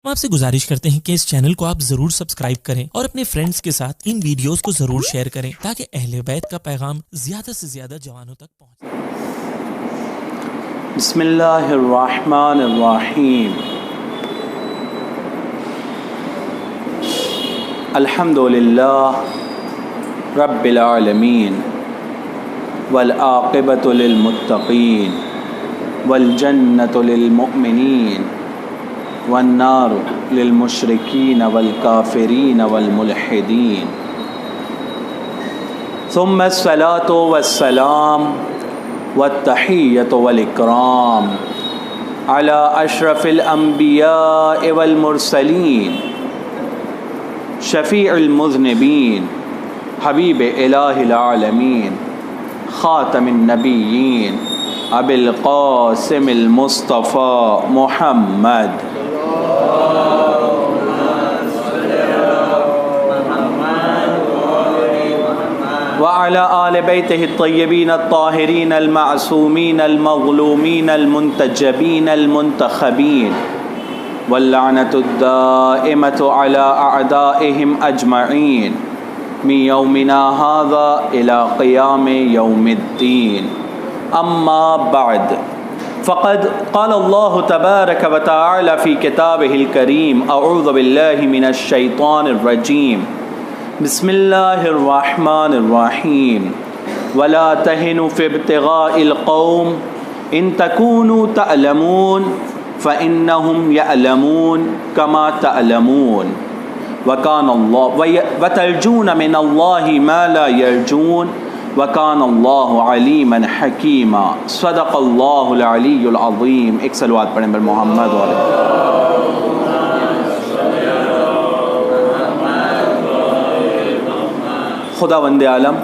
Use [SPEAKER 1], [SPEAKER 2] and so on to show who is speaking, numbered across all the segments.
[SPEAKER 1] ہم آپ سے گزارش کرتے ہیں کہ اس چینل کو آپ ضرور سبسکرائب کریں اور اپنے فرینڈز کے ساتھ ان ویڈیوز کو ضرور شیئر کریں تاکہ اہل بیت کا پیغام زیادہ سے زیادہ جوانوں تک پہنچے۔
[SPEAKER 2] بسم اللہ الرحمن الرحیم۔ الحمد للہ رب العالمین والعاقبۃ للمتقین والجنۃ للمؤمنین والنار للمشرکین والکافرین والملحدین، ثم الصلاۃ والسلام والتحیۃ والاکرام علی اشرف الانبیاء والمرسلین، شفیع المذنبین، حبیب الہ العالمین، خاتم النبیین، ابی القاسم المصطفى محمد وعلى آل بيته الطيبين الطاهرين المعصومين المظلومين المنتجبين المنتخبين، واللعنة الدائمة على أعدائهم أجمعين من يومنا هذا إلى قيام يوم الدين. أما بعد، فقد قال الله تبارك وتعالى في كتابه الكريم: أعوذ بالله من الشيطان الرجيم، بسم الله الرحمن الرحيم، ولا تهنوا في ابتغاء القوم إن تكونوا تعلمون فإنهم يعلمون كما تعلمون وكان الله وترجون من الله ما لا يرجون وكان الله عليما حكيما. صدق الله العلي العظيم. ایک صلوات پڑھیں بر محمد خداوند عالم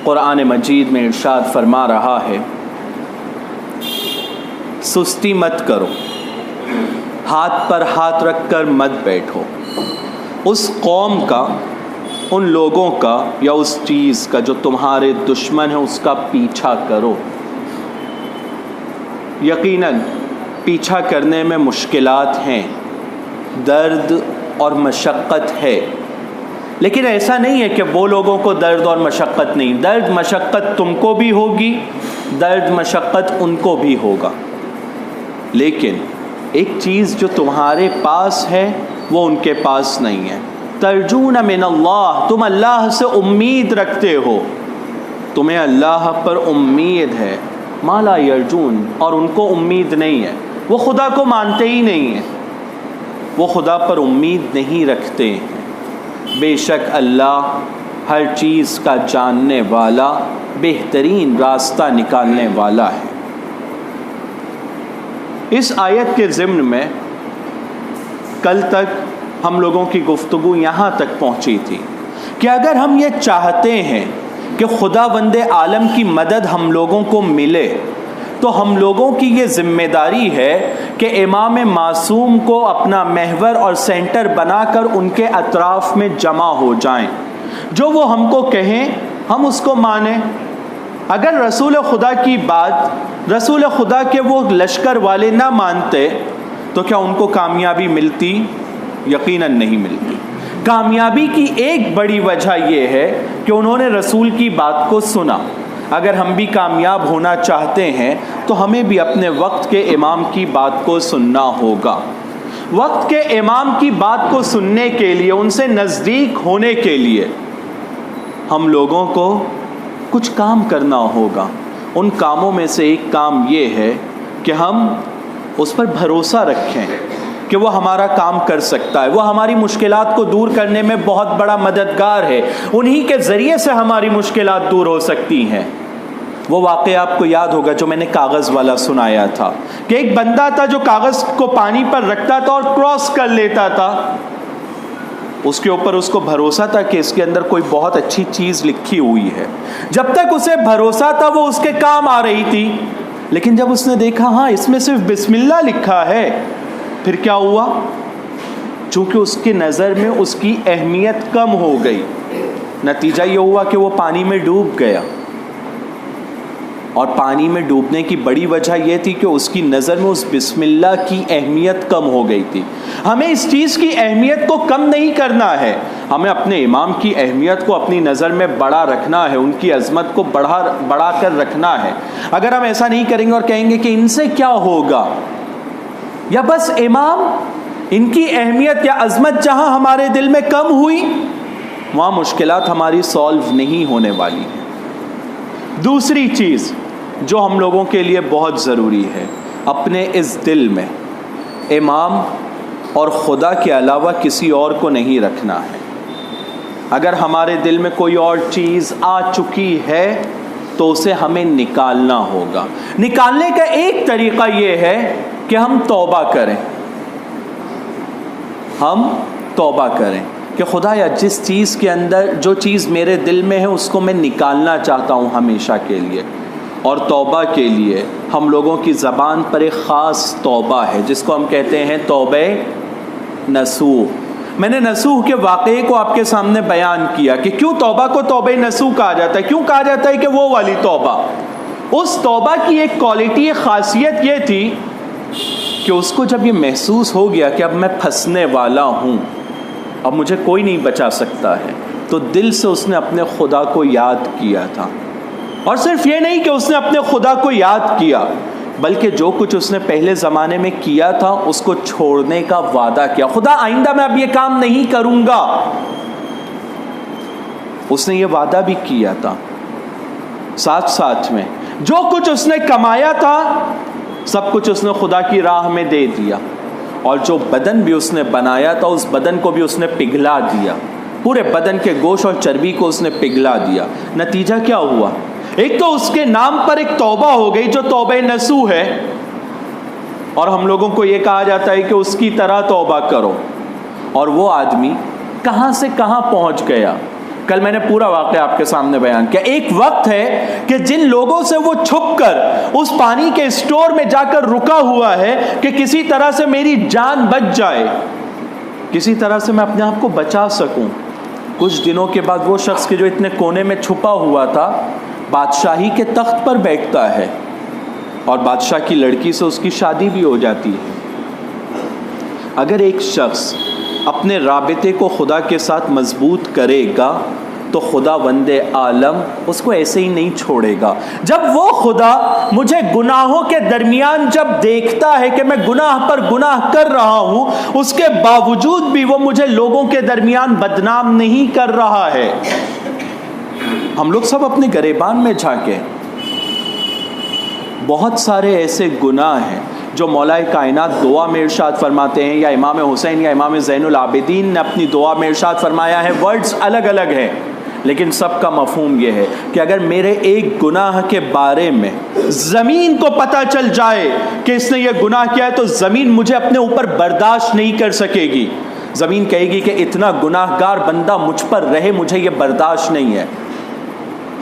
[SPEAKER 2] قرآن مجید میں ارشاد فرما رہا ہے: سستی مت کرو، ہاتھ پر ہاتھ رکھ کر مت بیٹھو، اس قوم کا، ان لوگوں کا یا اس چیز کا جو تمہارے دشمن ہے اس کا پیچھا کرو۔ یقیناً پیچھا کرنے میں مشکلات ہیں، درد اور مشقت ہے، لیکن ایسا نہیں ہے کہ وہ لوگوں کو درد اور مشقت نہیں، درد مشقت تم کو بھی ہوگی، درد مشقت ان کو بھی ہوگا، لیکن ایک چیز جو تمہارے پاس ہے وہ ان کے پاس نہیں ہے۔ ترجون من اللہ، تم اللہ سے امید رکھتے ہو، تمہیں اللہ پر امید ہے، ما لا یرجون، اور ان کو امید نہیں ہے، وہ خدا کو مانتے ہی نہیں ہیں، وہ خدا پر امید نہیں رکھتے ہیں۔ بے شک اللہ ہر چیز کا جاننے والا، بہترین راستہ نکالنے والا ہے۔ اس آیت کے ضمن میں کل تک ہم لوگوں کی گفتگو یہاں تک پہنچی تھی کہ اگر ہم یہ چاہتے ہیں کہ خداوند عالم کی مدد ہم لوگوں کو ملے تو ہم لوگوں کی یہ ذمہ داری ہے کہ امام معصوم کو اپنا محور اور سینٹر بنا کر ان کے اطراف میں جمع ہو جائیں، جو وہ ہم کو کہیں ہم اس کو مانیں۔ اگر رسول خدا کی بات رسول خدا کے وہ لشکر والے نہ مانتے تو کیا ان کو کامیابی ملتی؟ یقیناً نہیں ملتی۔ کامیابی کی ایک بڑی وجہ یہ ہے کہ انہوں نے رسول کی بات کو سنا۔ اگر ہم بھی کامیاب ہونا چاہتے ہیں تو ہمیں بھی اپنے وقت کے امام کی بات کو سننا ہوگا۔ وقت کے امام کی بات کو سننے کے لیے، ان سے نزدیک ہونے کے لیے ہم لوگوں کو کچھ کام کرنا ہوگا۔ ان کاموں میں سے ایک کام یہ ہے کہ ہم اس پر بھروسہ رکھیں کہ وہ ہمارا کام کر سکتا ہے، وہ ہماری مشکلات کو دور کرنے میں بہت بڑا مددگار ہے، انہی کے ذریعے سے ہماری مشکلات دور ہو سکتی ہیں۔ وہ واقعہ آپ کو یاد ہوگا جو میں نے کاغذ والا سنایا تھا کہ ایک بندہ تھا جو کاغذ کو پانی پر رکھتا تھا اور کراس کر لیتا تھا، اس کے اوپر اس کو بھروسہ تھا کہ اس کے اندر کوئی بہت اچھی چیز لکھی ہوئی ہے۔ جب تک اسے بھروسہ تھا وہ اس کے کام آ رہی تھی، لیکن جب اس نے دیکھا ہاں اس میں صرف بسم اللہ لکھا ہے، پھر کیا ہوا؟ چونکہ اس کی نظر میں اس کی اہمیت کم ہو گئی، نتیجہ یہ ہوا کہ وہ پانی میں ڈوب گیا۔ اور پانی میں ڈوبنے کی بڑی وجہ یہ تھی کہ اس کی نظر میں اس بسم اللہ کی اہمیت کم ہو گئی تھی۔ ہمیں اس چیز کی اہمیت کو کم نہیں کرنا ہے، ہمیں اپنے امام کی اہمیت کو اپنی نظر میں بڑا رکھنا ہے، ان کی عظمت کو بڑھا کر رکھنا ہے۔ اگر ہم ایسا نہیں کریں گے اور کہیں گے کہ ان سے کیا ہوگا، یا بس امام ان کی اہمیت یا عظمت جہاں ہمارے دل میں کم ہوئی وہاں مشکلات ہماری سالو نہیں ہونے والی ہیں۔ دوسری چیز جو ہم لوگوں کے لیے بہت ضروری ہے، اپنے اس دل میں امام اور خدا کے علاوہ کسی اور کو نہیں رکھنا ہے۔ اگر ہمارے دل میں کوئی اور چیز آ چکی ہے تو اسے ہمیں نکالنا ہوگا۔ نکالنے کا ایک طریقہ یہ ہے کہ ہم توبہ کریں، ہم توبہ کریں کہ خدا یا جس چیز کے اندر جو چیز میرے دل میں ہے اس کو میں نکالنا چاہتا ہوں ہمیشہ کے لیے۔ اور توبہ کے لیے ہم لوگوں کی زبان پر ایک خاص توبہ ہے جس کو ہم کہتے ہیں توبہ نصوح۔ میں نے نصوح کے واقعے کو آپ کے سامنے بیان کیا کہ کیوں توبہ کو توبہ نصوح کہا جاتا ہے، کیوں کہا جاتا ہے کہ وہ والی توبہ۔ اس توبہ کی ایک کوالٹی، ایک خاصیت یہ تھی کہ اس کو جب یہ محسوس ہو گیا کہ اب میں پھنسنے والا ہوں، اب مجھے کوئی نہیں بچا سکتا ہے، تو دل سے اس نے اپنے خدا کو یاد کیا تھا۔ اور صرف یہ نہیں کہ اس نے اپنے خدا کو یاد کیا، بلکہ جو کچھ اس نے پہلے زمانے میں کیا تھا اس کو چھوڑنے کا وعدہ کیا۔ خدا آئندہ میں اب یہ کام نہیں کروں گا، اس نے یہ وعدہ بھی کیا تھا۔ ساتھ ساتھ میں جو کچھ اس نے کمایا تھا سب کچھ اس نے خدا کی راہ میں دے دیا، اور جو بدن بھی اس نے بنایا تھا اس بدن کو بھی اس نے پگھلا دیا، پورے بدن کے گوشت اور چربی کو اس نے پگھلا دیا۔ نتیجہ کیا ہوا؟ ایک تو اس کے نام پر ایک توبہ ہو گئی جو توبہ نصوح ہے، اور ہم لوگوں کو یہ کہا جاتا ہے کہ اس کی طرح توبہ کرو، اور وہ آدمی کہاں سے کہاں پہنچ گیا۔ کل میں نے پورا واقعہ آپ کے سامنے بیان کیا۔ ایک وقت ہے کہ جن لوگوں سے وہ چھپ کر اس پانی کے اسٹور میں جا کر رکا ہوا ہے کہ کسی طرح سے میری جان بچ جائے، کسی طرح سے میں اپنے آپ کو بچا سکوں، کچھ دنوں کے بعد وہ شخص کے جو اتنے کونے میں چھپا ہوا تھا بادشاہی کے تخت پر بیٹھتا ہے، اور بادشاہ کی لڑکی سے اس کی شادی بھی ہو جاتی ہے۔ اگر ایک شخص اپنے رابطے کو خدا کے ساتھ مضبوط کرے گا تو خدا وند عالم اس کو ایسے ہی نہیں چھوڑے گا۔ جب وہ خدا مجھے گناہوں کے درمیان جب دیکھتا ہے کہ میں گناہ پر گناہ کر رہا ہوں، اس کے باوجود بھی وہ مجھے لوگوں کے درمیان بدنام نہیں کر رہا ہے۔ ہم لوگ سب اپنے گریبان میں جھانکیں، بہت سارے ایسے گناہ ہیں جو مولا کائنات دعا میں ارشاد فرماتے ہیں، یا امام حسین یا امام زین العابدین نے اپنی دعا میں ارشاد فرمایا ہے۔ ورڈز الگ الگ ہیں لیکن سب کا مفہوم یہ ہے کہ اگر میرے ایک گناہ کے بارے میں زمین کو پتہ چل جائے کہ اس نے یہ گناہ کیا ہے تو زمین مجھے اپنے اوپر برداشت نہیں کر سکے گی۔ زمین کہے گی کہ اتنا گناہ گار بندہ مجھ پر رہے، مجھے یہ برداشت نہیں ہے۔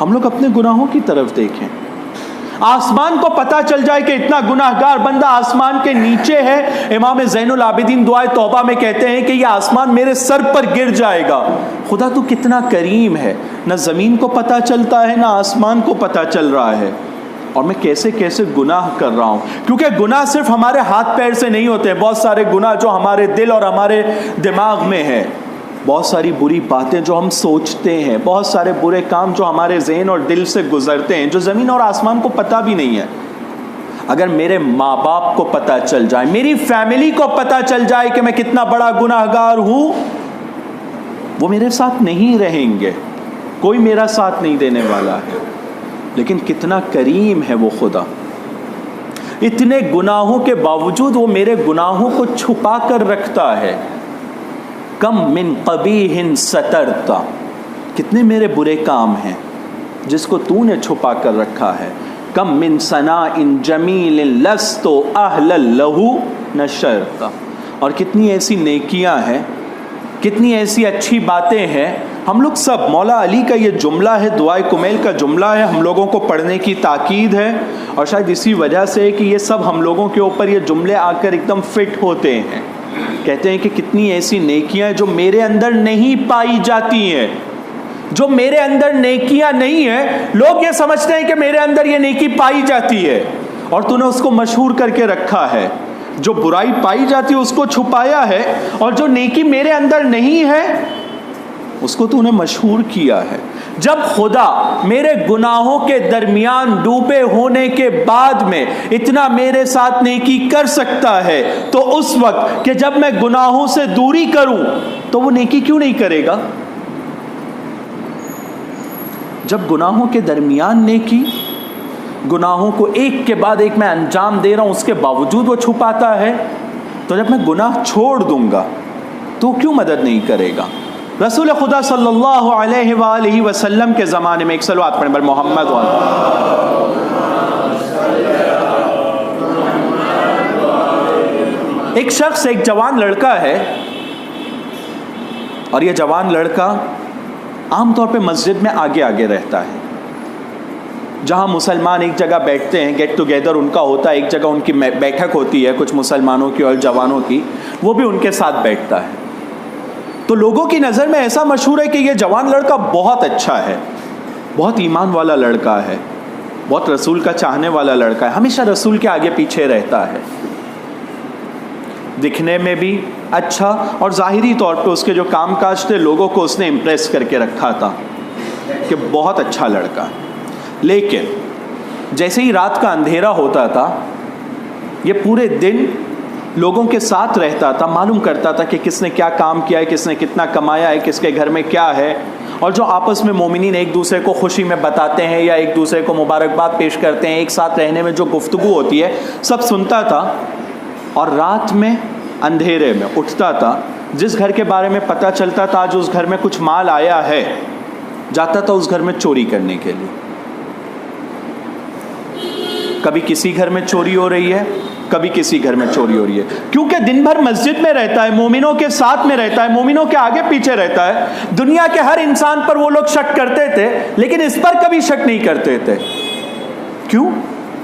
[SPEAKER 2] ہم لوگ اپنے گناہوں کی طرف دیکھیں۔ آسمان کو پتہ چل جائے کہ اتنا گناہ گار بندہ آسمان کے نیچے ہے، امام زین العابدین دعائے توبہ میں کہتے ہیں کہ یہ آسمان میرے سر پر گر جائے گا۔ خدا تو کتنا کریم ہے، نہ زمین کو پتہ چلتا ہے نہ آسمان کو پتہ چل رہا ہے، اور میں کیسے کیسے گناہ کر رہا ہوں۔ کیونکہ گناہ صرف ہمارے ہاتھ پیر سے نہیں ہوتے، بہت سارے گناہ جو ہمارے دل اور ہمارے دماغ میں ہے، بہت ساری بری باتیں جو ہم سوچتے ہیں، بہت سارے برے کام جو ہمارے ذہن اور دل سے گزرتے ہیں، جو زمین اور آسمان کو پتہ بھی نہیں ہے۔ اگر میرے ماں باپ کو پتہ چل جائے، میری فیملی کو پتہ چل جائے کہ میں کتنا بڑا گناہ گار ہوں، وہ میرے ساتھ نہیں رہیں گے، کوئی میرا ساتھ نہیں دینے والا ہے۔ لیکن کتنا کریم ہے وہ خدا، اتنے گناہوں کے باوجود وہ میرے گناہوں کو چھپا کر رکھتا ہے۔ کم من قبیح سترتا، کتنے میرے برے کام ہیں جس کو تو نے چھپا کر رکھا ہے۔ کم من ثناء جمیل لست اہلا لہ نشرتا، اور کتنی ایسی نیکیاں ہیں، کتنی ایسی اچھی باتیں ہیں۔ ہم لوگ سب، مولا علی کا یہ جملہ ہے، دعائے کمیل کا جملہ ہے، ہم لوگوں کو پڑھنے کی تاکید ہے، اور شاید اسی وجہ سے کہ یہ سب ہم لوگوں کے اوپر یہ جملے آ کر ایک دم فٹ ہوتے ہیں۔ کہتے ہیں کہ کتنی ایسی نیکیاں جو میرے اندر نہیں پائی جاتی ہیں، جو میرے اندر نیکیاں نہیں ہیں، لوگ یہ سمجھتے ہیں کہ میرے اندر یہ نیکی پائی جاتی ہے، اور تو نے اس کو مشہور کر کے رکھا ہے۔ جو برائی پائی جاتی ہے اس کو چھپایا ہے، اور جو نیکی میرے اندر نہیں ہے اس کو تو نے مشہور کیا ہے۔ جب خدا میرے گناہوں کے درمیان ڈوبے ہونے کے بعد میں اتنا میرے ساتھ نیکی کر سکتا ہے، تو اس وقت کہ جب میں گناہوں سے دوری کروں تو وہ نیکی کیوں نہیں کرے گا؟ جب گناہوں کے درمیان نیکی، گناہوں کو ایک کے بعد ایک میں انجام دے رہا ہوں، اس کے باوجود وہ چھپاتا ہے، تو جب میں گناہ چھوڑ دوں گا تو کیوں مدد نہیں کرے گا؟ رسول خدا صلی اللہ علیہ وآلہ وسلم کے زمانے میں، ایک صلوات پڑھیں بر محمد ایک شخص، ایک جوان لڑکا ہے، اور یہ جوان لڑکا عام طور پہ مسجد میں آگے آگے رہتا ہے۔ جہاں مسلمان ایک جگہ بیٹھتے ہیں، گیٹ ٹوگیدر ان کا ہوتا ہے، ایک جگہ ان کی بیٹھک ہوتی ہے کچھ مسلمانوں کی اور جوانوں کی، وہ بھی ان کے ساتھ بیٹھتا ہے۔ تو لوگوں کی نظر میں ایسا مشہور ہے کہ یہ جوان لڑکا بہت اچھا ہے، بہت ایمان والا لڑکا ہے، بہت رسول کا چاہنے والا لڑکا ہے، ہمیشہ رسول کے آگے پیچھے رہتا ہے، دکھنے میں بھی اچھا، اور ظاہری طور پہ اس کے جو کام کاج تھے لوگوں کو اس نے امپریس کر کے رکھا تھا کہ بہت اچھا لڑکا۔ لیکن جیسے ہی رات کا اندھیرا ہوتا تھا، یہ پورے دن لوگوں کے ساتھ رہتا تھا، معلوم کرتا تھا کہ کس نے کیا کام کیا ہے، کس نے کتنا کمایا ہے، کس کے گھر میں کیا ہے، اور جو آپس میں مومنین ایک دوسرے کو خوشی میں بتاتے ہیں یا ایک دوسرے کو مبارکباد پیش کرتے ہیں، ایک ساتھ رہنے میں جو گفتگو ہوتی ہے، سب سنتا تھا۔ اور رات میں اندھیرے میں اٹھتا تھا، جس گھر کے بارے میں پتہ چلتا تھا آج اس گھر میں کچھ مال آیا ہے، جاتا تھا اس گھر میں چوری کرنے کے لیے۔ کبھی کسی گھر میں چوری ہو رہی ہے، کبھی کسی گھر میں چوری ہو رہی ہے، کیونکہ دن بھر مسجد میں رہتا ہے، مومنوں کے ساتھ میں رہتا ہے، مومنوں کے آگے پیچھے رہتا ہے۔ دنیا کے ہر انسان پر وہ لوگ شک کرتے تھے، لیکن اس پر کبھی شک نہیں کرتے تھے۔ کیوں؟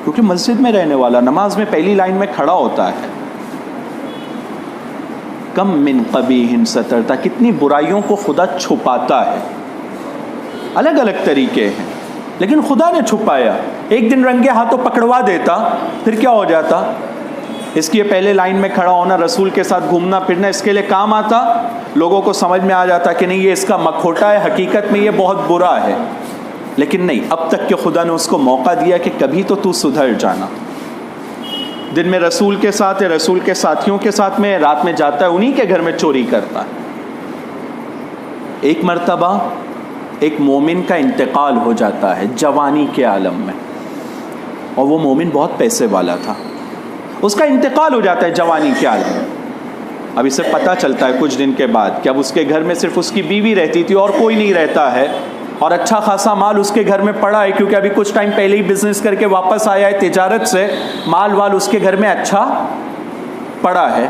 [SPEAKER 2] کیونکہ مسجد میں رہنے والا نماز میں پہلی لائن میں کھڑا ہوتا ہے۔ کم من قبیح سترتا، کتنی برائیوں کو خدا چھپاتا ہے، الگ الگ طریقے ہیں، لیکن خدا نے چھپایا۔ ایک دن رنگے ہاتھوں پکڑوا دیتا، پھر کیا ہو جاتا؟ اس کی پہلے لائن میں کھڑا ہونا، رسول کے ساتھ گھومنا پھرنا اس کے لیے کام آتا، لوگوں کو سمجھ میں آ جاتا کہ نہیں یہ اس کا مکھوٹا ہے، حقیقت میں یہ بہت برا ہے۔ لیکن نہیں، اب تک کہ خدا نے اس کو موقع دیا کہ کبھی تو سدھر جانا۔ دن میں رسول کے ساتھ ہے، رسول کے ساتھیوں کے ساتھ میں، رات میں جاتا ہے انہی کے گھر میں چوری کرتا ہے۔ ایک مرتبہ ایک مومن کا انتقال ہو جاتا ہے جوانی کے عالم میں، اور وہ مومن بہت پیسے والا تھا، اس کا انتقال ہو جاتا ہے جوانی کے عالم میں۔ اب اسے پتہ چلتا ہے کچھ دن کے بعد کہ اب اس کے گھر میں صرف اس کی بیوی رہتی تھی اور کوئی نہیں رہتا ہے، اور اچھا خاصا مال اس کے گھر میں پڑا ہے، کیونکہ ابھی کچھ ٹائم پہلے ہی بزنس کر کے واپس آیا ہے تجارت سے، مال وال اس کے گھر میں اچھا پڑا ہے۔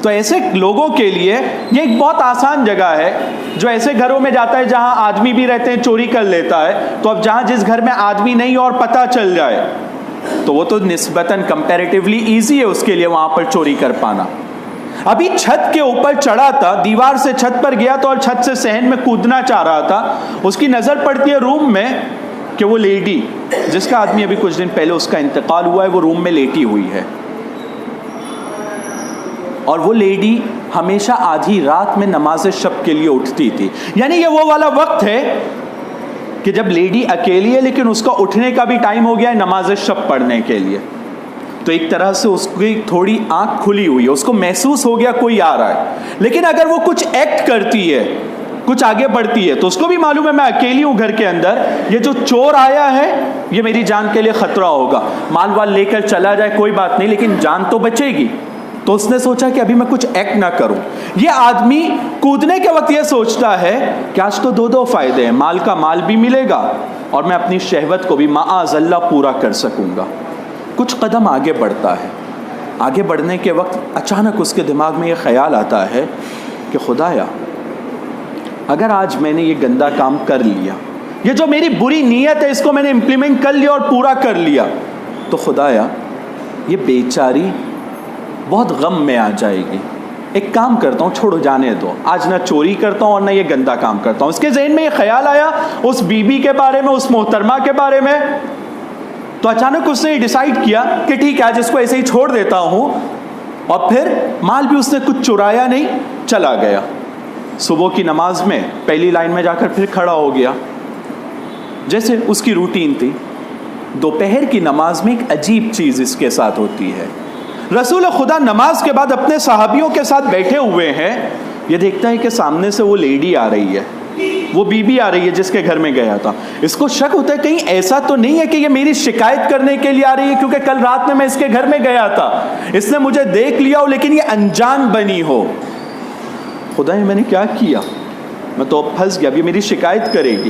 [SPEAKER 2] تو ایسے لوگوں کے لیے یہ ایک بہت آسان جگہ ہے، جو ایسے گھروں میں جاتا ہے جہاں آدمی بھی رہتے ہیں، چوری کر لیتا ہے۔ تو اب جہاں جس گھر میں آدمی نہیں اور پتہ چل جائے تو وہ تو نسبتاً کمپیریٹیولی ایزی ہے اس کے لیے وہاں پر چوری کر پانا۔ ابھی چھت کے اوپر چڑھا تھا، دیوار سے چھت پر گیا تو، اور چھت سے صحن میں کودنا چاہ رہا تھا، اس کی نظر پڑتی ہے روم میں کہ وہ لیڈی جس کا آدمی ابھی کچھ دن پہلے اس کا انتقال ہوا ہے وہ روم میں لیٹی ہوئی ہے، اور وہ لیڈی ہمیشہ آدھی رات میں نماز شب کے لیے اٹھتی تھی۔ یعنی یہ وہ والا وقت ہے کہ جب لیڈی اکیلی ہے لیکن اس کا اٹھنے کا بھی ٹائم ہو گیا ہے نماز شب پڑھنے کے لیے۔ تو ایک طرح سے اس کی تھوڑی آنکھ کھلی ہوئی ہے، اس کو محسوس ہو گیا کوئی آ رہا ہے، لیکن اگر وہ کچھ ایکٹ کرتی ہے، کچھ آگے بڑھتی ہے، تو اس کو بھی معلوم ہے میں اکیلی ہوں گھر کے اندر، یہ جو چور آیا ہے یہ میری جان کے لیے خطرہ ہوگا، مال وال لے کر چلا جائے کوئی بات نہیں لیکن جان تو بچے گی۔ تو اس نے سوچا کہ ابھی میں کچھ ایکٹ نہ کروں۔ یہ آدمی کودنے کے وقت یہ سوچتا ہے کہ آج تو دو فائدے ہیں، مال کا مال بھی ملے گا اور میں اپنی شہوت کو بھی معاذ اللہ پورا کر سکوں گا۔ کچھ قدم آگے بڑھتا ہے، آگے بڑھنے کے وقت اچانک اس کے دماغ میں یہ خیال آتا ہے کہ خدایا اگر آج میں نے یہ گندا کام کر لیا، یہ جو میری بری نیت ہے اس کو میں نے امپلیمنٹ کر لیا اور پورا کر لیا، تو خدایا یہ بیچاری بہت غم میں آ جائے گی، ایک کام کرتا ہوں, چھوڑو جانے دو, آج نہ چوری کرتا ہوں اور نہ یہ گندا کام کرتا ہوں. اس کے ذہن میں یہ خیال آیا اس بی بی کے بارے میں, اس محترمہ کے بارے میں. تو اچانک اس نے یہ ڈیسائیڈ کیا کہ ٹھیک ہے آج اس کو ایسے ہی چھوڑ دیتا ہوں, اور پھر مال بھی اس نے کچھ چرایا نہیں, چلا گیا. صبح کی نماز میں پہلی لائن میں جا کر پھر کھڑا ہو گیا جیسے اس کی روٹین تھی. دوپہر کی نماز میں ایک عجیب چیز اس کے ساتھ ہوتی ہے. رسول خدا نماز کے بعد اپنے صحابیوں کے ساتھ بیٹھے ہوئے ہیں, یہ دیکھتا ہے کہ سامنے سے وہ لیڈی آ رہی ہے, وہ بی بی آ رہی ہے جس کے گھر میں گیا تھا. اس کو شک ہوتا ہے کہیں ایسا تو نہیں ہے کہ یہ میری شکایت کرنے کے لیے آ رہی ہے, کیونکہ کل رات میں اس کے گھر میں گیا تھا, اس نے مجھے دیکھ لیا ہو لیکن یہ انجان بنی ہو. خدا میں نے کیا کیا, میں تو اب پھنس گیا, اب یہ میری شکایت کرے گی.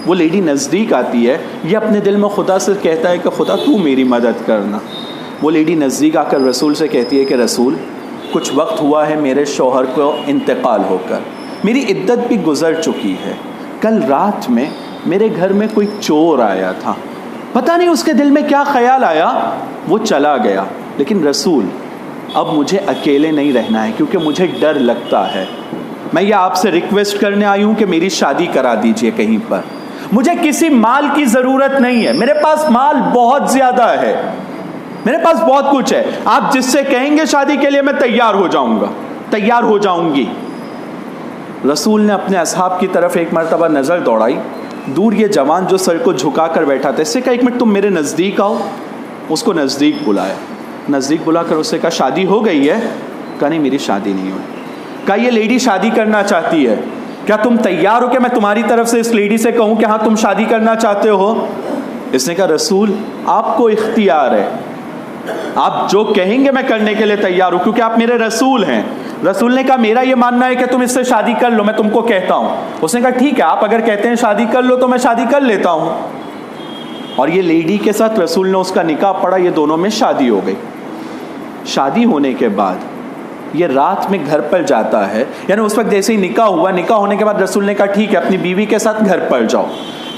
[SPEAKER 2] وہ لیڈی نزدیک آتی ہے, یہ اپنے دل میں خدا سے کہتا ہے کہ خدا تو میری مدد کرنا. وہ لیڈی نزدیک آ کر رسول سے کہتی ہے کہ رسول کچھ وقت ہوا ہے میرے شوہر کو انتقال ہو کر, میری عدت بھی گزر چکی ہے. کل رات میں میرے گھر میں کوئی چور آیا تھا, پتہ نہیں اس کے دل میں کیا خیال آیا, وہ چلا گیا. لیکن رسول اب مجھے اکیلے نہیں رہنا ہے کیونکہ مجھے ڈر لگتا ہے. میں یہ آپ سے ریکویسٹ کرنے آئی ہوں کہ میری شادی کرا دیجئے کہیں پر. مجھے کسی مال کی ضرورت نہیں ہے, میرے پاس مال بہت زیادہ ہے, میرے پاس بہت کچھ ہے. آپ جس سے کہیں گے شادی کے لیے میں تیار ہو جاؤں گا, تیار ہو جاؤں گی. رسول نے اپنے اصحاب کی طرف ایک مرتبہ نظر دوڑائی. دور یہ جوان جو سر کو جھکا کر بیٹھا تھا, اس سے کہا ایک منٹ تم میرے نزدیک آؤ. اس کو نزدیک بلایا, نزدیک بلا کر اس سے کہا شادی ہو گئی ہے؟ کہا نہیں میری شادی نہیں ہوئی. کہا یہ لیڈی شادی کرنا چاہتی ہے, کیا تم تیار ہو کہ میں تمہاری طرف سے اس لیڈی سے کہوں کہ ہاں تم شادی کرنا چاہتے ہو؟ اس نے کہا رسول آپ کو اختیار ہے, آپ جو کہیں گے میں کرنے کے لیے تیار ہوں کیونکہ آپ میرے رسول ہیں. رسول نے کہا میرا یہ ماننا ہے کہ تم اس سے شادی کر لو, میں تم کو کہتا ہوں. اس نے کہا ٹھیک ہے آپ اگر کہتے ہیں شادی کر لو تو میں شادی کر لیتا ہوں. اور یہ لیڈی کے ساتھ رسول نے اس کا نکاح پڑھا, یہ دونوں میں شادی ہو گئی. شادی ہونے کے بعد یہ رات میں گھر پر جاتا ہے, یعنی اس وقت جیسے ہی نکاح ہوا, نکاح ہونے کے بعد رسول نے کہا ٹھیک ہے اپنی بیوی کے ساتھ گھر پر جاؤ.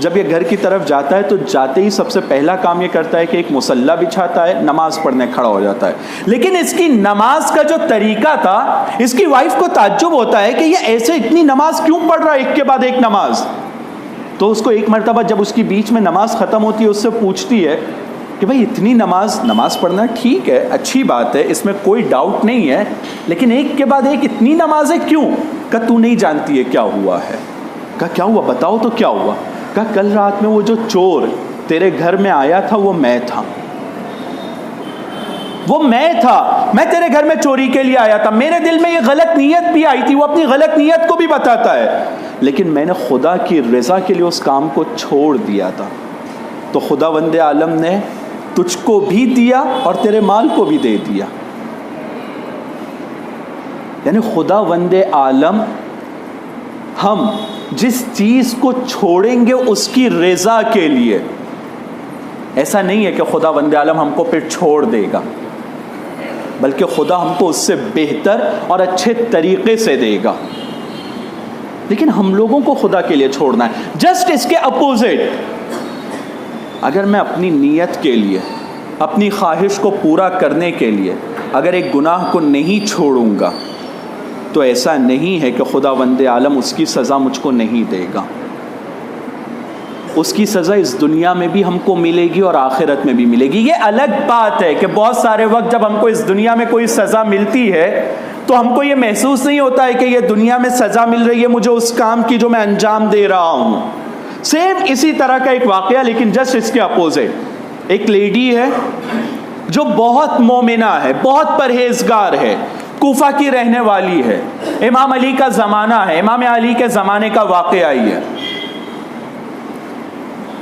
[SPEAKER 2] جب یہ گھر کی طرف جاتا ہے تو جاتے ہی سب سے پہلا کام یہ کرتا ہے کہ ایک مصلی بچھاتا ہے, نماز پڑھنے کھڑا ہو جاتا ہے. لیکن اس کی نماز کا جو طریقہ تھا, اس کی وائف کو تعجب ہوتا ہے کہ یہ ایسے اتنی نماز کیوں پڑھ رہا ہے ایک کے بعد ایک نماز. تو اس کو ایک مرتبہ جب اس کی بیچ میں نماز ختم ہوتی ہے اس سے پوچھتی ہے کہ بھائی اتنی نماز پڑھنا ٹھیک ہے, اچھی بات ہے, اس میں کوئی ڈاؤٹ نہیں ہے, لیکن ایک کے بعد ایک اتنی نمازیں کیوں؟ کہا تو نہیں جانتی ہے کیا ہوا ہے. کہا کیا ہوا بتاؤ تو کیا ہوا. کہا کل رات میں وہ جو چور تیرے گھر میں آیا تھا وہ میں تھا, میں تیرے گھر میں چوری کے لیے آیا تھا. میرے دل میں یہ غلط نیت بھی آئی تھی, وہ اپنی غلط نیت کو بھی بتاتا ہے, لیکن میں نے خدا کی رضا کے لیے اس کام کو چھوڑ دیا تھا. تو خداوند عالم نے تجھ کو بھی دیا اور تیرے مال کو بھی دے دیا. یعنی خداوند عالم ہم جس چیز کو چھوڑیں گے اس کی رضا کے لیے, ایسا نہیں ہے کہ خداوند عالم ہم کو پھر چھوڑ دے گا, بلکہ خدا ہم کو اس سے بہتر اور اچھے طریقے سے دے گا. لیکن ہم لوگوں کو خدا کے لیے چھوڑنا ہے. جسٹ اس کے اپوزٹ, اگر میں اپنی نیت کے لیے, اپنی خواہش کو پورا کرنے کے لیے اگر ایک گناہ کو نہیں چھوڑوں گا تو ایسا نہیں ہے کہ خداوند عالم اس کی سزا مجھ کو نہیں دے گا. اس کی سزا اس دنیا میں بھی ہم کو ملے گی اور آخرت میں بھی ملے گی. یہ الگ بات ہے کہ بہت سارے وقت جب ہم کو اس دنیا میں کوئی سزا ملتی ہے تو ہم کو یہ محسوس نہیں ہوتا ہے کہ یہ دنیا میں سزا مل رہی ہے مجھے اس کام کی جو میں انجام دے رہا ہوں. سیم اسی طرح کا ایک واقعہ, لیکن جسٹ اس کے اپوزٹ. ایک لیڈی ہے جو بہت مومنہ ہے, بہت پرہیزگار ہے, کوفہ کی رہنے والی ہے. امام علی کا زمانہ ہے, امام علی کے زمانے کا واقعہ ہی ہے.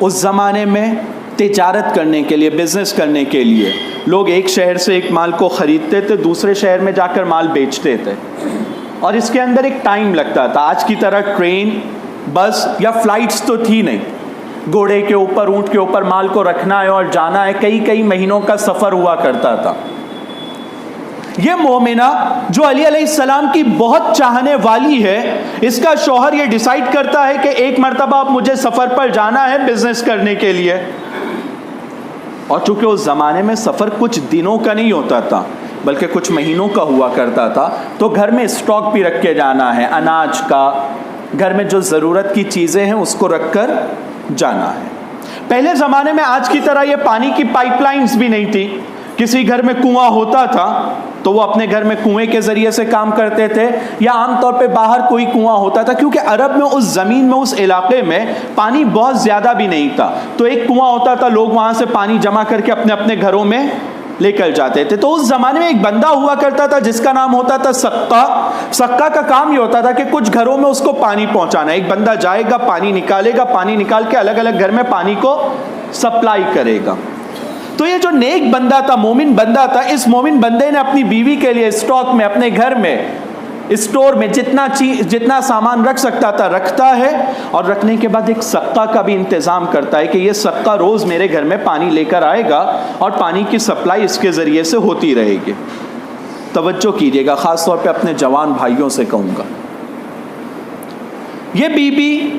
[SPEAKER 2] اس زمانے میں تجارت کرنے کے لیے, بزنس کرنے کے لیے لوگ ایک شہر سے ایک مال کو خریدتے تھے, دوسرے شہر میں جا کر مال بیچتے تھے, اور اس کے اندر ایک ٹائم لگتا تھا. آج کی طرح ٹرین, بس یا فلائٹس تو تھی نہیں. گھوڑے کے اوپر, اونٹ کے اوپر مال کو رکھنا ہے اور جانا ہے, کئی مہینوں کا سفر ہوا کرتا تھا. یہ مومنہ جو علی علیہ السلام کی بہت چاہنے والی ہے, اس کا شوہر یہ ڈیسائیڈ کرتا ہے کہ ایک مرتبہ اب مجھے سفر پر جانا ہے بزنس کرنے کے لیے. اور چونکہ اس زمانے میں سفر کچھ دنوں کا نہیں ہوتا تھا, بلکہ کچھ مہینوں کا ہوا کرتا تھا، تو گھر میں اسٹاک بھی رکھ کے جانا ہے، اناج کا، گھر میں جو ضرورت کی چیزیں ہیں اس کو رکھ کر جانا ہے۔ پہلے زمانے میں آج کی طرح یہ پانی کی پائپ لائنز بھی نہیں تھی۔ کسی گھر میں کنواں ہوتا تھا تو وہ اپنے گھر میں کنویں کے ذریعے سے کام کرتے تھے، یا عام طور پہ باہر کوئی کنواں ہوتا تھا، کیونکہ عرب میں اس زمین میں اس علاقے میں پانی بہت زیادہ بھی نہیں تھا، تو ایک کنواں ہوتا تھا، لوگ وہاں سے پانی جمع کر کے اپنے اپنے گھروں میں لے کر جاتے تھے۔ تو اس زمانے میں ایک بندہ ہوا کرتا تھا جس کا نام ہوتا تھا سقا۔ سقا کا کام یہ ہوتا تھا کہ کچھ گھروں میں اس کو پانی پہنچانا، ایک بندہ جائے گا، پانی نکالے گا، پانی نکال کے الگ الگ گھر میں پانی کو سپلائی کرے گا۔ تو یہ جو نیک بندہ تھا، مومن بندہ تھا، اس مومن بندے نے اپنی بیوی کے لیے اسٹاک میں، اپنے گھر میں اسٹور میں جتنا سامان رکھ سکتا تھا رکھتا ہے، اور رکھنے کے بعد ایک سقا کا بھی انتظام کرتا ہے کہ یہ سقا روز میرے گھر میں پانی لے کر آئے گا اور پانی کی سپلائی اس کے ذریعے سے ہوتی رہے گی۔ توجہ کیجیے گا، خاص طور پہ اپنے جوان بھائیوں سے کہوں گا، یہ بی بی،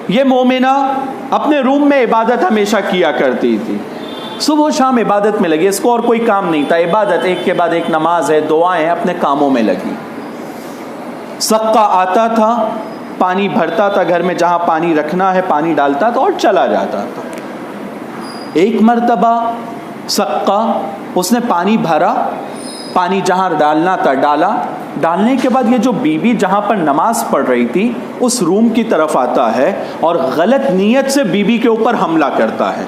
[SPEAKER 2] یہ مومنہ اپنے روم میں عبادت ہمیشہ کیا کرتی تھی، صبح و شام عبادت میں لگی، اس کو اور کوئی کام نہیں تھا، عبادت ایک کے بعد ایک، نماز ہے، دعائیں، اپنے کاموں میں لگی۔ سقا آتا تھا، پانی بھرتا تھا گھر میں، جہاں پانی رکھنا ہے پانی ڈالتا تھا اور چلا جاتا تھا۔ ایک مرتبہ سقا، اس نے پانی بھرا، پانی جہاں ڈالنا تھا ڈالا، ڈالنے کے بعد یہ جو بیوی جہاں پر نماز پڑھ رہی تھی اس روم کی طرف آتا ہے اور غلط نیت سے بیوی کے اوپر حملہ کرتا ہے،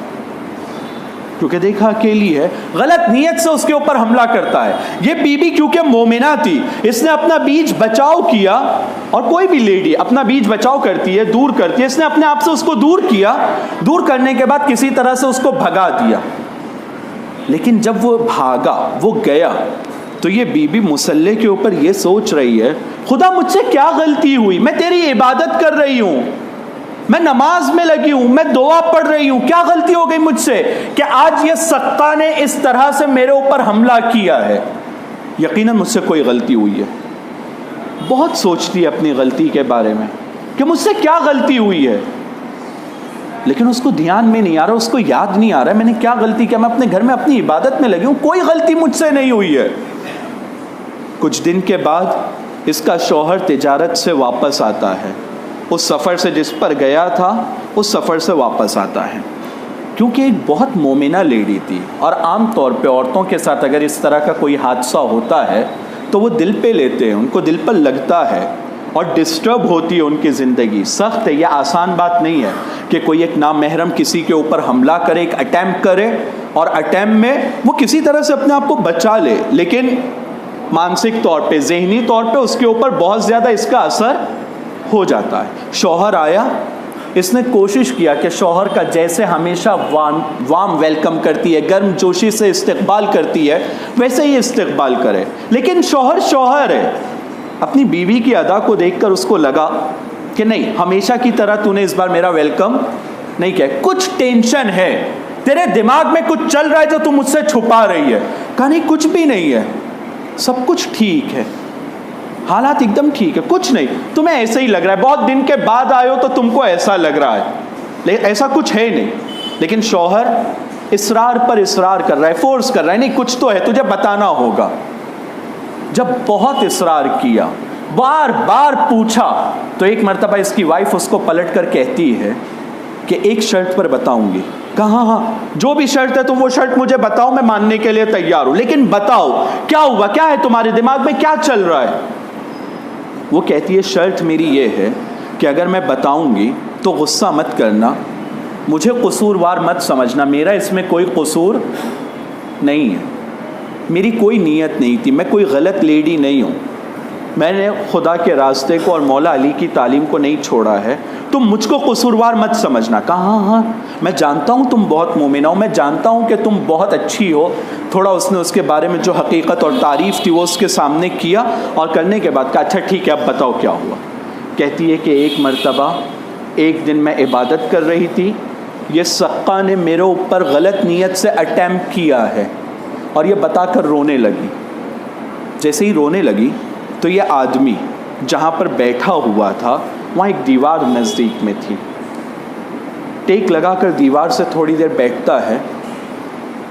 [SPEAKER 2] کیونکہ دیکھا اکیلی ہے، غلط نیت سے اس کے اوپر حملہ کرتا ہے۔ یہ بی بی کیونکہ مومنہ تھی، اس نے اپنا بیج بچاؤ کیا، اور کوئی بھی لیڈی اپنا بیج بچاؤ کرتی ہے، دور کرتی ہے، اس نے اپنے آپ سے اس کو دور کیا، دور کرنے کے بعد کسی طرح سے اس کو بھگا دیا۔ لیکن جب وہ بھاگا، وہ گیا، تو یہ بی بی مصلی کے اوپر یہ سوچ رہی ہے، خدا مجھ سے کیا غلطی ہوئی، میں تیری عبادت کر رہی ہوں، میں نماز میں لگی ہوں، میں دعا پڑھ رہی ہوں، کیا غلطی ہو گئی مجھ سے کہ آج یہ سقا نے اس طرح سے میرے اوپر حملہ کیا ہے؟ یقیناً مجھ سے کوئی غلطی ہوئی ہے۔ بہت سوچتی ہے اپنی غلطی کے بارے میں کہ مجھ سے کیا غلطی ہوئی ہے، لیکن اس کو دھیان میں نہیں آ رہا، اس کو یاد نہیں آ رہا ہے میں نے کیا غلطی کیا، میں اپنے گھر میں اپنی عبادت میں لگی ہوں، کوئی غلطی مجھ سے نہیں ہوئی ہے۔ کچھ دن کے بعد اس کا شوہر تجارت سے واپس آتا ہے، اس سفر سے جس پر گیا تھا اس سفر سے واپس آتا ہے، کیونکہ ایک بہت مومنہ لیڈی تھی، اور عام طور پہ عورتوں کے ساتھ اگر اس طرح کا کوئی حادثہ ہوتا ہے تو وہ دل پہ لیتے ہیں، ان کو دل پر لگتا ہے اور ڈسٹرب ہوتی ہے ان کی زندگی۔ سخت ہے، یہ آسان بات نہیں ہے کہ کوئی ایک نامحرم کسی کے اوپر حملہ کرے، ایک اٹیمپٹ کرے، اور اٹیمپٹ میں وہ کسی طرح سے اپنے آپ کو بچا لے، لیکن مانسک طور پہ، ذہنی طور پہ اس کے اوپر بہت زیادہ اس کا اثر ہو جاتا ہے۔ شوہر آیا، اس نے کوشش کیا کہ شوہر کا جیسے ہمیشہ وارم ویلکم کرتی ہے، گرم جوشی سے استقبال کرتی ہے، ویسے ہی استقبال کرے، لیکن شوہر ہے۔ اپنی بیوی کی ادا کو دیکھ کر اس کو لگا کہ نہیں، ہمیشہ کی طرح تو نے اس بار میرا ویلکم نہیں کیا، کچھ ٹینشن ہے، تیرے دماغ میں کچھ چل رہا ہے جو تم مجھ سے چھپا رہی ہے۔ کہا نہیں، کچھ بھی نہیں ہے، سب کچھ ٹھیک ہے، حالات ایک دم ٹھیک ہے، کچھ نہیں، تمہیں ایسے ہی لگ رہا ہے، بہت دن کے بعد آئے ہو تو تم کو ایسا لگ رہا ہے، لیکن ایسا کچھ ہے نہیں۔ لیکن شوہر اصرار پر اصرار کر رہا ہے، فورس کر رہا ہے، نہیں کچھ تو ہے، تجھے بتانا ہوگا۔ جب بہت اصرار کیا، بار بار پوچھا، تو ایک مرتبہ اس کی وائف اس کو پلٹ کر کہتی ہے کہ ایک شرط پر بتاؤں گی۔ کہا ہاں، جو بھی شرط ہے تم وہ شرط مجھے بتاؤ، میں ماننے کے لیے تیار ہوں، لیکن بتاؤ کیا ہوا، کیا ہے تمہارے دماغ میں، کیا چل رہا ہے؟ وہ کہتی ہے شرط میری یہ ہے کہ اگر میں بتاؤں گی تو غصہ مت کرنا، مجھے قصوروار مت سمجھنا، میرا اس میں کوئی قصور نہیں ہے، میری کوئی نیت نہیں تھی، میں کوئی غلط لیڈی نہیں ہوں، میں نے خدا کے راستے کو اور مولا علی کی تعلیم کو نہیں چھوڑا ہے، تم مجھ کو قصوروار مت سمجھنا۔ کہا ہاں، میں جانتا ہوں تم بہت مومنہ ہو، میں جانتا ہوں کہ تم بہت اچھی ہو۔ تھوڑا اس نے اس کے بارے میں جو حقیقت اور تعریف تھی وہ اس کے سامنے کیا، اور کرنے کے بعد کہا اچھا ٹھیک ہے، اب بتاؤ کیا ہوا۔ کہتی ہے کہ ایک مرتبہ ایک دن میں عبادت کر رہی تھی، یہ سقا نے میرے اوپر غلط نیت سے اٹیمپٹ کیا ہے، اور یہ بتا کر رونے لگی۔ جیسے ہی رونے لگی تو یہ آدمی جہاں پر بیٹھا ہوا تھا وہاں ایک دیوار نزدیک میں تھی، ٹیک لگا کر دیوار سے تھوڑی دیر بیٹھتا ہے،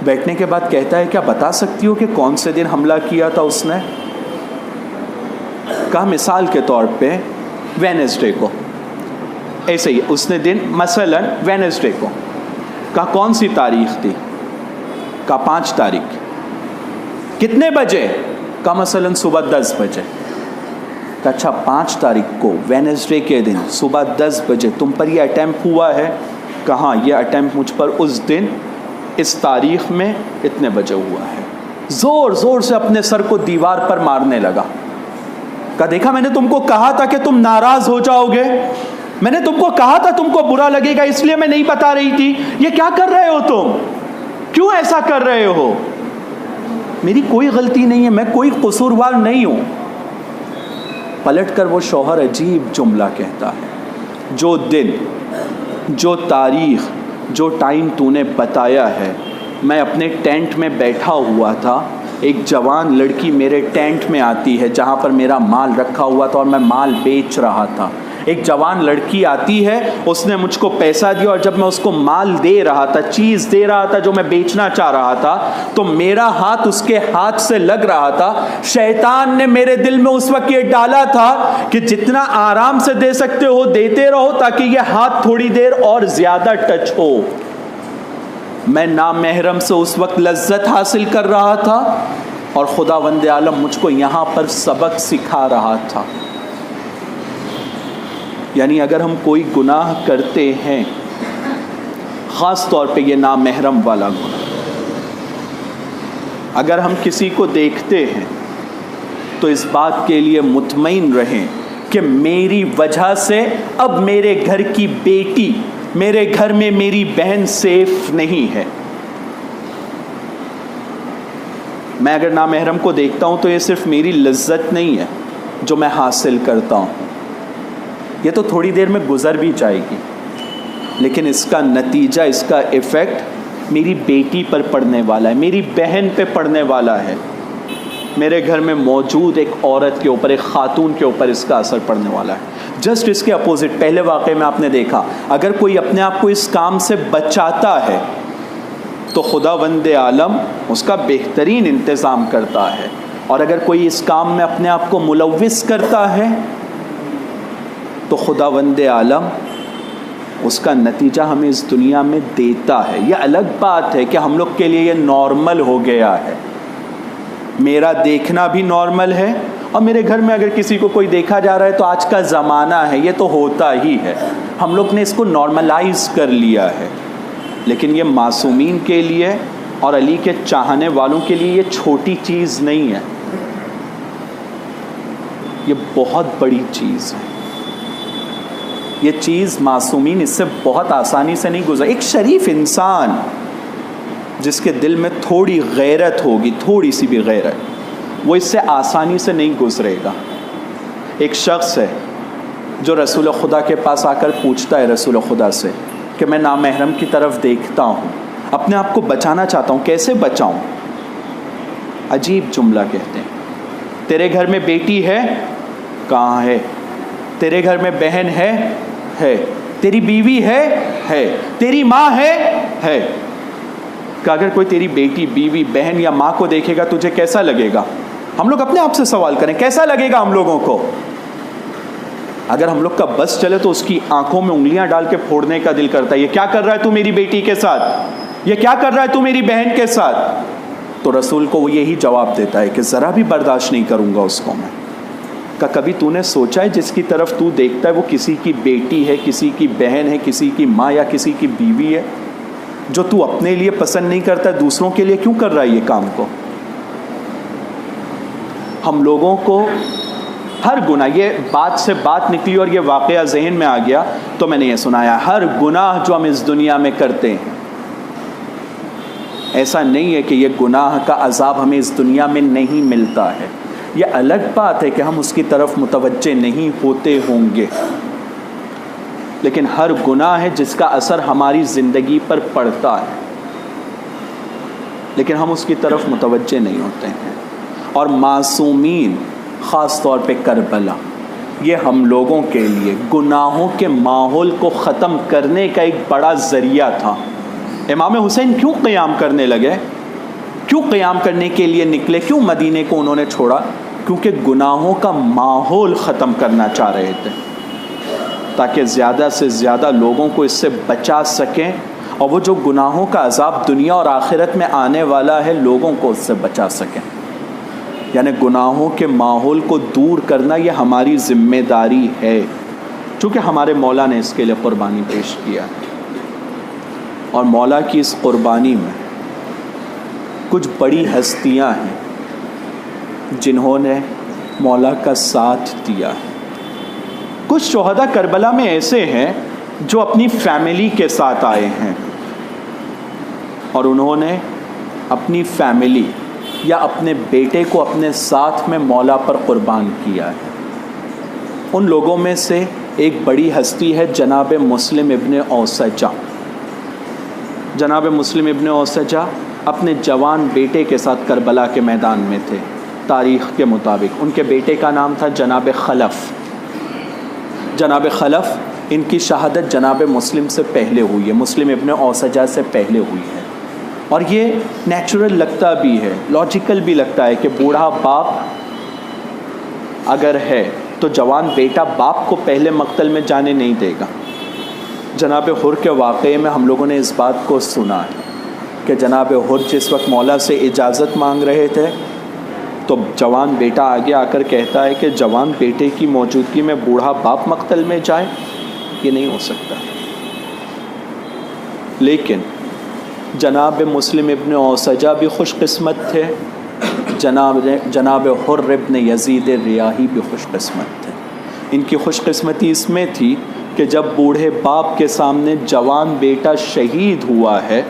[SPEAKER 2] بیٹھنے کے بعد کہتا ہے کیا بتا سکتی ہو کہ کون سے دن حملہ کیا تھا اس نے؟ کہا مثال کے طور پہ وینسڈے کو. ایسے ہی اس نے دن مثلا وینسڈے کو. کہا کون سی تاریخ تھی؟ کہا 5 تاریخ. کتنے بجے؟ کہا مثلا صبح 10 بجے. کہا اچھا 5 تاریخ کو وینسڈے کے دن صبح 10 بجے تم پر یہ اٹیمپٹ ہوا ہے؟ کہاں یہ اٹیمپٹ مجھ پر اس دن اس تاریخ میں اتنے بجے ہوا ہے. زور زور سے اپنے سر کو دیوار پر مارنے لگا. کہا دیکھا میں نے تم کو کہا تھا کہ تم ناراض ہو جاؤ گے, میں نے تم کو کہا تھا تم کو برا لگے گا, اس لیے میں نہیں بتا رہی تھی. یہ کیا کر رہے ہو تم؟ کیوں ایسا کر رہے ہو؟ میری کوئی غلطی نہیں ہے, میں کوئی قصوروار نہیں ہوں. پلٹ کر وہ شوہر عجیب جملہ کہتا ہے, جو دن, جو تاریخ, جو ٹائم تو نے بتایا ہے, میں اپنے ٹینٹ میں بیٹھا ہوا تھا, ایک جوان لڑکی میرے ٹینٹ میں آتی ہے جہاں پر میرا مال رکھا ہوا تھا اور میں مال بیچ رہا تھا. ایک جوان لڑکی آتی ہے, اس نے مجھ کو پیسہ دیا اور جب میں اس کو مال دے رہا تھا, چیز دے رہا تھا جو میں بیچنا چاہ رہا تھا, تو میرا ہاتھ اس کے ہاتھ سے لگ رہا تھا. شیطان نے میرے دل میں اس وقت یہ ڈالا تھا کہ جتنا آرام سے دے سکتے ہو دیتے رہو تاکہ یہ ہاتھ تھوڑی دیر اور زیادہ ٹچ ہو. میں نامحرم سے اس وقت لذت حاصل کر رہا تھا اور خداوند عالم مجھ کو یہاں پر سبق سکھا رہا تھا. یعنی اگر ہم کوئی گناہ کرتے ہیں, خاص طور پہ یہ نامحرم والا گناہ, اگر ہم کسی کو دیکھتے ہیں تو اس بات کے لیے مطمئن رہیں کہ میری وجہ سے اب میرے گھر کی بیٹی, میرے گھر میں میری بہن سیف نہیں ہے. میں اگر نامحرم کو دیکھتا ہوں تو یہ صرف میری لذت نہیں ہے جو میں حاصل کرتا ہوں, یہ تو تھوڑی دیر میں گزر بھی جائے گی, لیکن اس کا نتیجہ, اس کا ایفیکٹ میری بیٹی پر پڑنے والا ہے, میری بہن پہ پڑنے والا ہے, میرے گھر میں موجود ایک عورت کے اوپر, ایک خاتون کے اوپر اس کا اثر پڑنے والا ہے. جسٹ اس کے اپوزٹ پہلے واقعے میں آپ نے دیکھا, اگر کوئی اپنے آپ کو اس کام سے بچاتا ہے تو خداوند عالم اس کا بہترین انتظام کرتا ہے, اور اگر کوئی اس کام میں اپنے آپ کو ملوث کرتا ہے تو خداوند عالم اس کا نتیجہ ہمیں اس دنیا میں دیتا ہے. یہ الگ بات ہے کہ ہم لوگ کے لیے یہ نارمل ہو گیا ہے, میرا دیکھنا بھی نارمل ہے, اور میرے گھر میں اگر کسی کو کوئی دیکھا جا رہا ہے تو آج کا زمانہ ہے, یہ تو ہوتا ہی ہے, ہم لوگ نے اس کو نارملائز کر لیا ہے. لیکن یہ معصومین کے لیے اور علی کے چاہنے والوں کے لیے یہ چھوٹی چیز نہیں ہے, یہ بہت بڑی چیز ہے. یہ چیز معصومین اس سے بہت آسانی سے نہیں گزر. ایک شریف انسان جس کے دل میں تھوڑی غیرت ہوگی, تھوڑی سی بھی غیرت, وہ اس سے آسانی سے نہیں گزرے گا. ایک شخص ہے جو رسول خدا کے پاس آ کر پوچھتا ہے رسول خدا سے کہ میں نامحرم کی طرف دیکھتا ہوں, اپنے آپ کو بچانا چاہتا ہوں, کیسے بچاؤں؟ عجیب جملہ کہتے ہیں, تیرے گھر میں بیٹی ہے؟ کہاں ہے. تیرے گھر میں بہن ہے؟ تیری بیوی ہے. تیری ماں ہے. کہ اگر کوئی تیری بیٹی, بیوی, بہن یا ماں کو دیکھے گا تجھے کیسا لگے گا؟ ہم لوگ اپنے آپ سے سوال کریں, کیسا لگے گا ہم لوگوں کو؟ اگر ہم لوگ کا بس چلے تو اس کی آنکھوں میں انگلیاں ڈال کے پھوڑنے کا دل کرتا ہے. یہ کیا کر رہا ہے تو میری بیٹی کے ساتھ؟ یہ کیا کر رہا ہے تو میری بہن کے ساتھ؟ تو رسول کو وہ یہی جواب دیتا ہے کہ ذرا بھی برداشت نہیں کروں گا اس کو میں. کہ کبھی تو نے سوچا ہے جس کی طرف تو دیکھتا ہے وہ کسی کی بیٹی ہے, کسی کی بہن ہے, کسی کی ماں یا کسی کی بیوی ہے, جو تو اپنے لیے پسند نہیں کرتا دوسروں کے لیے کیوں کر رہا ہے یہ کام کو؟ ہم لوگوں کو ہر گناہ, یہ بات سے بات نکلی اور یہ واقعہ ذہن میں آ گیا تو میں نے یہ سنایا, ہر گناہ جو ہم اس دنیا میں کرتے ہیں, ایسا نہیں ہے کہ یہ گناہ کا عذاب ہمیں اس دنیا میں نہیں ملتا ہے. یہ الگ بات ہے کہ ہم اس کی طرف متوجہ نہیں ہوتے ہوں گے, لیکن ہر گناہ ہے جس کا اثر ہماری زندگی پر پڑتا ہے, لیکن ہم اس کی طرف متوجہ نہیں ہوتے ہیں. اور معصومین, خاص طور پہ کربلا, یہ ہم لوگوں کے لیے گناہوں کے ماحول کو ختم کرنے کا ایک بڑا ذریعہ تھا. امام حسین کیوں قیام کرنے لگے؟ کیوں قیام کرنے کے لیے نکلے؟ کیوں مدینے کو انہوں نے چھوڑا؟ کیونکہ گناہوں کا ماحول ختم کرنا چاہ رہے تھے، تاکہ زیادہ سے زیادہ لوگوں کو اس سے بچا سکیں، اور وہ جو گناہوں کا عذاب دنیا اور آخرت میں آنے والا ہے لوگوں کو اس سے بچا سکیں۔ یعنی گناہوں کے ماحول کو دور کرنا یہ ہماری ذمہ داری ہے، چونکہ ہمارے مولا نے اس کے لیے قربانی پیش کیا، اور مولا کی اس قربانی میں کچھ بڑی ہستیاں ہیں جنہوں نے مولا کا ساتھ دیا ہے۔ کچھ شہداء کربلا میں ایسے ہیں جو اپنی فیملی کے ساتھ آئے ہیں، اور انہوں نے اپنی فیملی یا اپنے بیٹے کو اپنے ساتھ میں مولا پر قربان کیا ہے۔ ان لوگوں میں سے ایک بڑی ہستی ہے جناب مسلم ابن اوسجہ۔ جناب مسلم ابن اوسجہ اپنے جوان بیٹے کے ساتھ کربلا کے میدان میں تھے۔ تاریخ کے مطابق ان کے بیٹے کا نام تھا جناب خلف۔ جناب خلف، ان کی شہادت جناب مسلم سے پہلے ہوئی ہے، مسلم ابن اوسجہ سے پہلے ہوئی ہے، اور یہ نیچرل لگتا بھی ہے، لاجیکل بھی لگتا ہے کہ بوڑھا باپ اگر ہے تو جوان بیٹا باپ کو پہلے مقتل میں جانے نہیں دے گا۔ جناب حر کے واقعے میں ہم لوگوں نے اس بات کو سنا ہے کہ جناب حر جس وقت مولا سے اجازت مانگ رہے تھے تو جوان بیٹا آگے آ کر کہتا ہے کہ جوان بیٹے کی موجودگی میں بوڑھا باپ مقتل میں جائے، یہ نہیں ہو سکتا۔ لیکن جناب مسلم ابن اوسجہ بھی خوش قسمت تھے، جناب حر ابن یزید ریاحی بھی خوش قسمت تھے۔ ان کی خوش قسمتی اس میں تھی کہ جب بوڑھے باپ کے سامنے جوان بیٹا شہید ہوا ہے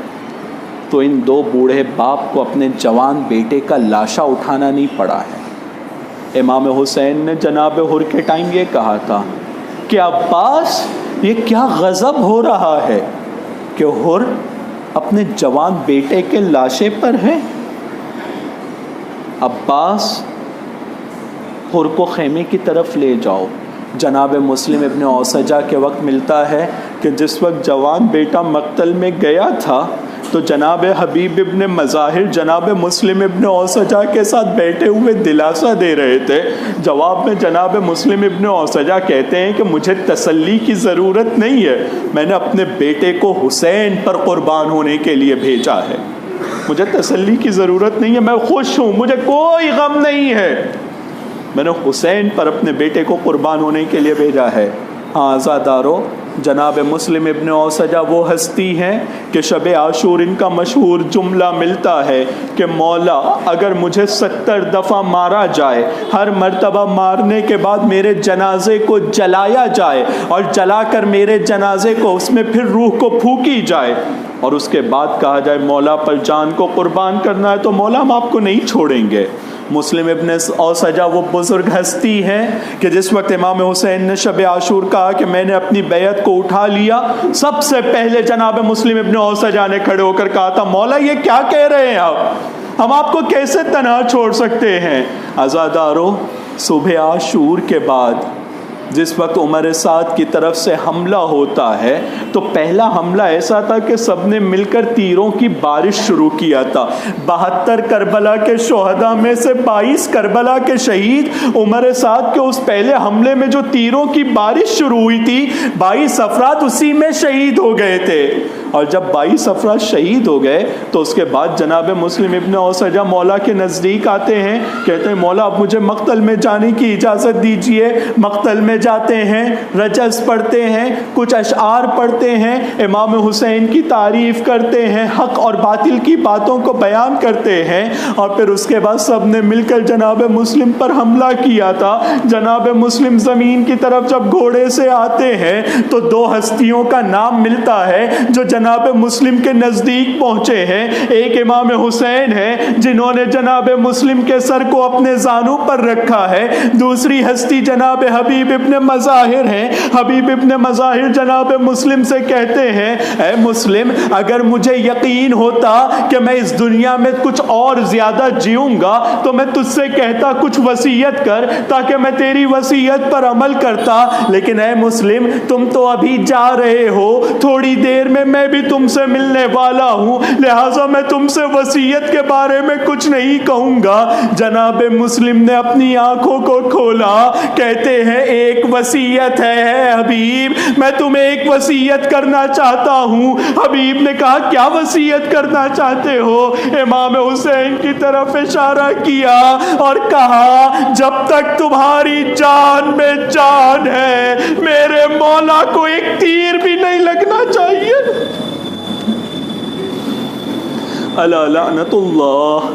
[SPEAKER 2] تو ان دو بوڑھے باپ کو اپنے جوان بیٹے کا لاشا اٹھانا نہیں پڑا ہے۔ امام حسین نے جناب حر کے ٹائم یہ کہا تھا کہ عباس، یہ کیا غضب ہو رہا ہے کہ حر اپنے جوان بیٹے کے لاشے پر ہے؟ عباس، حر کو خیمے کی طرف لے جاؤ۔ جناب مسلم ابن اوسجہ کے وقت ملتا ہے کہ جس وقت جوان بیٹا مقتل میں گیا تھا تو جناب حبیب ابن مظاہر جناب مسلم ابن اوسجہ کے ساتھ بیٹھے ہوئے دلاسا دے رہے تھے۔ جواب میں جناب مسلم ابن اوسجہ کہتے ہیں کہ مجھے تسلی کی ضرورت نہیں ہے، میں نے اپنے بیٹے کو حسین پر قربان ہونے کے لیے بھیجا ہے، مجھے تسلی کی ضرورت نہیں ہے، میں خوش ہوں، مجھے کوئی غم نہیں ہے، میں نے حسین پر اپنے بیٹے کو قربان ہونے کے لیے بھیجا ہے۔ ہاں عزادارو، جناب مسلم ابن اوسجہ وہ ہستی ہیں کہ شب عاشور ان کا مشہور جملہ ملتا ہے کہ مولا اگر مجھے 70 دفعہ مارا جائے، ہر مرتبہ مارنے کے بعد میرے جنازے کو جلایا جائے اور جلا کر میرے جنازے کو اس میں پھر روح کو پھونکی جائے اور اس کے بعد کہا جائے مولا پر جان کو قربان کرنا ہے تو مولا ہم آپ کو نہیں چھوڑیں گے۔ مسلم ابن اوسجہ وہ بزرگ ہستی ہیں کہ جس وقت امام حسین نے شب عاشور کہا کہ میں نے اپنی بیعت کو اٹھا لیا، سب سے پہلے جناب مسلم ابن اوسجہ نے کھڑے ہو کر کہا تھا مولا یہ کیا کہہ رہے ہیں آپ، ہم آپ کو کیسے تنہا چھوڑ سکتے ہیں۔ عزادارو، صبح عاشور کے بعد جس وقت عمر سعد کی طرف سے حملہ ہوتا ہے تو پہلا حملہ ایسا تھا کہ سب نے مل کر تیروں کی بارش شروع کیا تھا۔ 72 کربلا کے شہداء میں سے 22 کربلا کے شہید عمر سعد کے اس پہلے حملے میں جو تیروں کی بارش شروع ہوئی تھی 22 افراد اسی میں شہید ہو گئے تھے، اور جب 22 افراد شہید ہو گئے تو اس کے بعد جناب مسلم ابن اوسجہ مولا کے نزدیک آتے ہیں، کہتے ہیں مولا اب مجھے مقتل میں جانے کی اجازت دیجئے۔ مقتل میں جاتے ہیں، رجز پڑھتے ہیں، کچھ اشعار پڑھتے ہیں، امام حسین کی تعریف کرتے ہیں، حق اور باطل کی باتوں کو بیان کرتے ہیں، اور پھر اس کے بعد سب نے مل کر جناب مسلم پر حملہ کیا تھا۔ جناب مسلم زمین کی طرف جب گھوڑے سے آتے ہیں تو دو ہستیوں کا نام ملتا ہے جو جناب مسلم کے نزدیک پہنچے ہیں۔ ایک امام حسین ہے جنہوں نے جناب مسلم کے سر کو اپنے زانوں پر رکھا ہے، دوسری ہستی جناب حبیب ابن مظاہر ہیں۔ حبیب ابن مظاہر جناب مسلم سے کہتے ہیں اے مسلم، اگر مجھے یقین ہوتا کہ میں اس دنیا میں کچھ اور زیادہ جیوں گا تو میں تجھ سے کہتا کچھ وصیت کر تاکہ میں تیری وصیت پر عمل کرتا، لیکن اے مسلم تم تو ابھی جا رہے ہو، تھوڑی دیر میں میں بھی تم سے ملنے والا ہوں، لہٰذا میں تم سے وصیت کے بارے میں کچھ نہیں کہوں گا۔ جناب مسلم نے اپنی آنکھوں کو کھولا، کہتے ہیں ایک وصیت ہے حبیب، میں تمہیں ایک وصیت کرنا چاہتا ہوں۔ حبیب نے کہا کیا وصیت کرنا چاہتے ہو؟ امام حسین کی طرف اشارہ کیا اور کہا جب تک تمہاری جان میں جان ہے میرے مولا کو ایک تیر بھی نہیں لگنا چاہیے۔ الا لعنت اللہ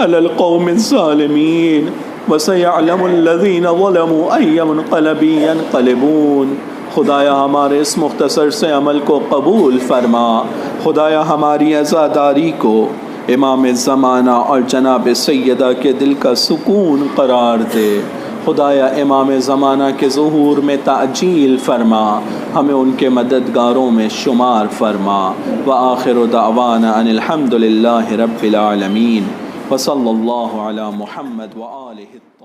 [SPEAKER 2] علی القوم الظالمین وسیعلم الذین ظلموا ای منقلب ینقلبون۔ خدایا ہمارے اس مختصر سے عمل کو قبول فرما، خدایا ہماری عزاداری کو امام زمانہ اور جناب سیدہ کے دل کا سکون قرار دے۔ خدایا امام زمانہ کے ظہور میں تعجیل فرما، ہمیں ان کے مددگاروں میں شمار فرما۔ وآخر دعوانا ان الحمد للہ رب العالمین، وصلی اللہ علی محمد وآلہ